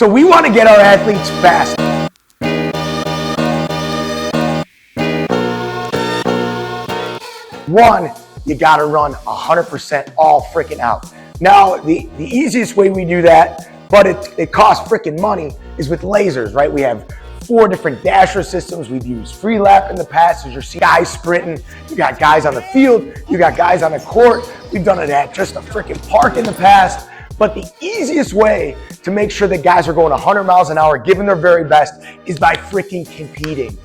So we want to get our athletes fast. One, you got to run 100% all freaking out. Now, the easiest way we do that, but it costs freaking money, is with lasers, right? We have 4 different dasher systems. We've used free lap in the past, as you see guys sprinting. You got guys on the field. You got guys on the court. We've done it at just a freaking park in the past. But the easiest way to make sure that guys are going 100 miles an hour, giving their very best, is by freaking competing.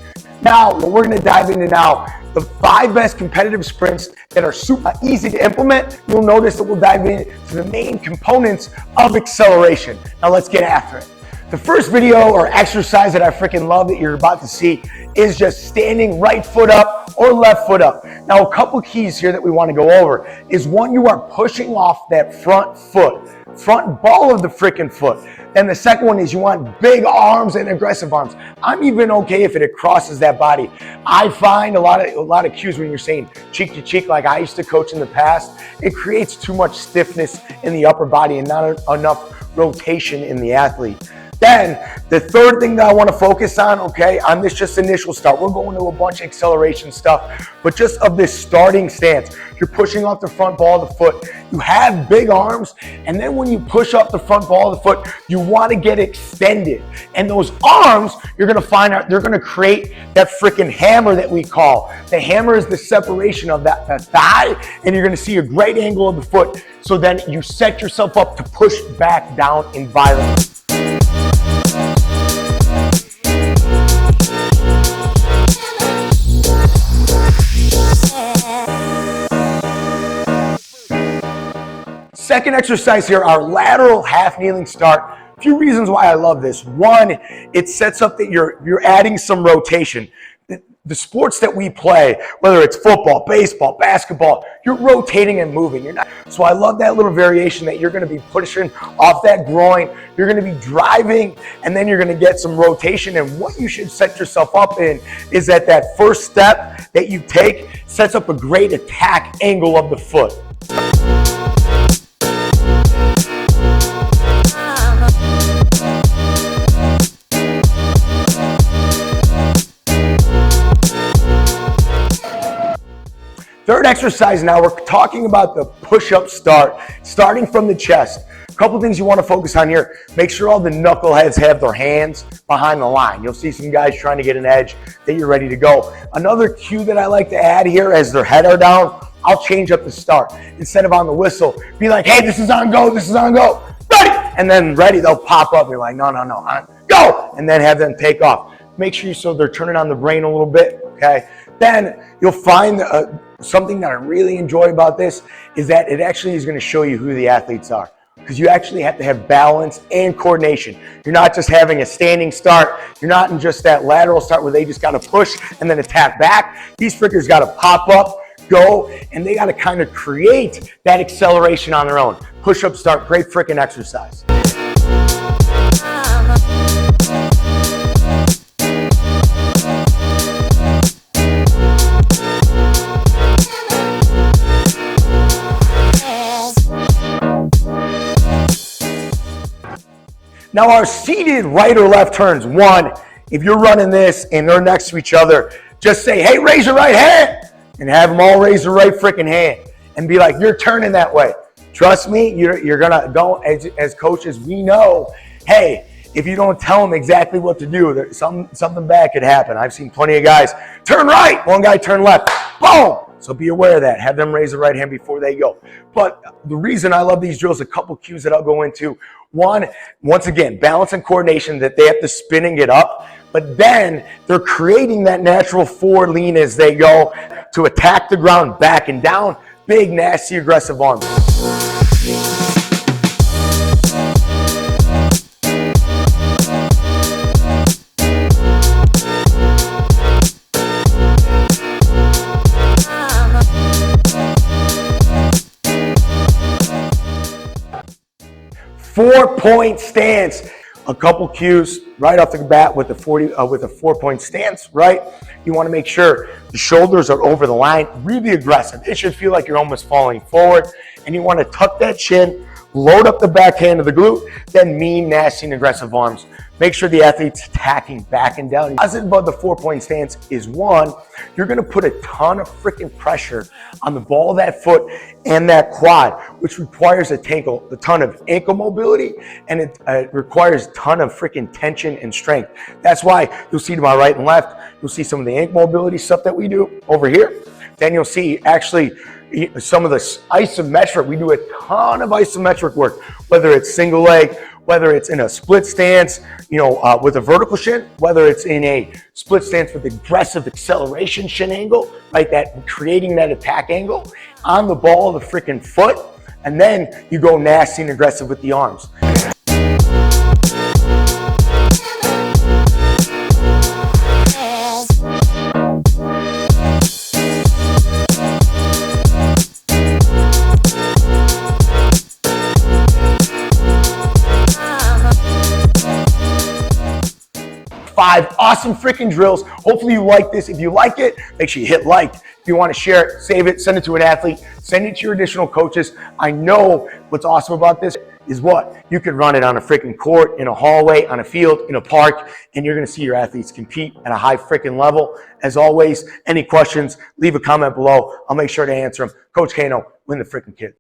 Now, what we're going to dive into now, the 5 best competitive sprints that are super easy to implement. You'll notice that we'll dive into the main components of acceleration. Now, let's get after it. The first video or exercise that I freaking love that you're about to see is just standing right foot up or left foot up. Now, a couple keys here that we want to go over is, one, you are pushing off that front ball of the freaking foot. And the second one is you want big arms and aggressive arms. I'm even okay if it crosses that body. I find a lot of cues when you're saying cheek to cheek, like I used to coach in the past, it creates too much stiffness in the upper body and not enough rotation in the athlete. Then the third thing that I want to focus on, okay, on this just initial start, we're going to a bunch of acceleration stuff, but just of this starting stance, you're pushing off the front ball of the foot. You have big arms, and then when you push up the front ball of the foot, you want to get extended. And those arms, you're going to find out, they're going to create that freaking hammer that we call. The hammer is the separation of that thigh, and you're going to see a great angle of the foot. So then you set yourself up to push back down in violence. Second exercise here, our lateral half kneeling start. A few reasons why I love this. One, it sets up that you're adding some rotation. The sports that we play, whether it's football, baseball, basketball, you're rotating and moving. So I love that little variation that you're going to be pushing off that groin. You're going to be driving, and then you're going to get some rotation. And what you should set yourself up in is that first step that you take sets up a great attack angle of the foot. Third exercise now, we're talking about the push-up start, starting from the chest. A couple things you want to focus on here. Make sure all the knuckleheads have their hands behind the line. You'll see some guys trying to get an edge that you're ready to go. Another cue that I like to add here, as their head are down, I'll change up the start. Instead of on the whistle, be like, hey, this is on go, this is on go, ready! And then ready, they'll pop up. You're like, no, on go! And then have them take off. Make sure so they're turning on the brain a little bit, okay? Then you'll find something that I really enjoy about this is that it actually is going to show you who the athletes are, because you actually have to have balance and coordination. You're not just having a standing start. You're not in just that lateral start where they just got to push and then attack back. These frickers got to pop up, go, and they got to kind of create that acceleration on their own. Push-up start, great freaking exercise. Now our seated right or left turns. One, if you're running this and they're next to each other, just say, hey, raise your right hand, and have them all raise their right freaking hand and be like, you're turning that way. Trust me, you're gonna go, as coaches, we know, hey, if you don't tell them exactly what to do, something bad could happen. I've seen plenty of guys turn right, one guy turn left, boom. So be aware of that. Have them raise the right hand before they go. But the reason I love these drills, a couple cues that I'll go into. One, once again, balance and coordination, that they have to spin and get up. But then they're creating that natural forward lean as they go to attack the ground, back and down. Big, nasty, aggressive arms. 4-point stance. A couple cues right off the bat with the 4-point stance, right? You want to make sure the shoulders are over the line, really aggressive. It should feel like you're almost falling forward, and you want to tuck that chin, load up the backhand of the glute, then mean, nasty, and aggressive arms. Make sure the athlete's attacking back and down. Positive above the 4-point stance is one, you're gonna put a ton of freaking pressure on the ball of that foot and that quad, which requires a ton of ankle mobility, and it requires a ton of freaking tension and strength. That's why you'll see to my right and left, you'll see some of the ankle mobility stuff that we do over here. Then you'll see actually some of the isometric, we do a ton of isometric work, whether it's single leg, whether it's in a split stance, with a vertical shin, whether it's in a split stance with aggressive acceleration shin angle, right? That creating that attack angle on the ball of the freaking foot. And then you go nasty and aggressive with the arms. 5 awesome freaking drills. Hopefully you like this. If you like it, make sure you hit like. If you want to share it, save it, send it to an athlete, send it to your additional coaches. I know what's awesome about this is what? You can run it on a freaking court, in a hallway, on a field, in a park, and you're gonna see your athletes compete at a high freaking level. As always, any questions, leave a comment below. I'll make sure to answer them. Coach Kano, win the freaking kid.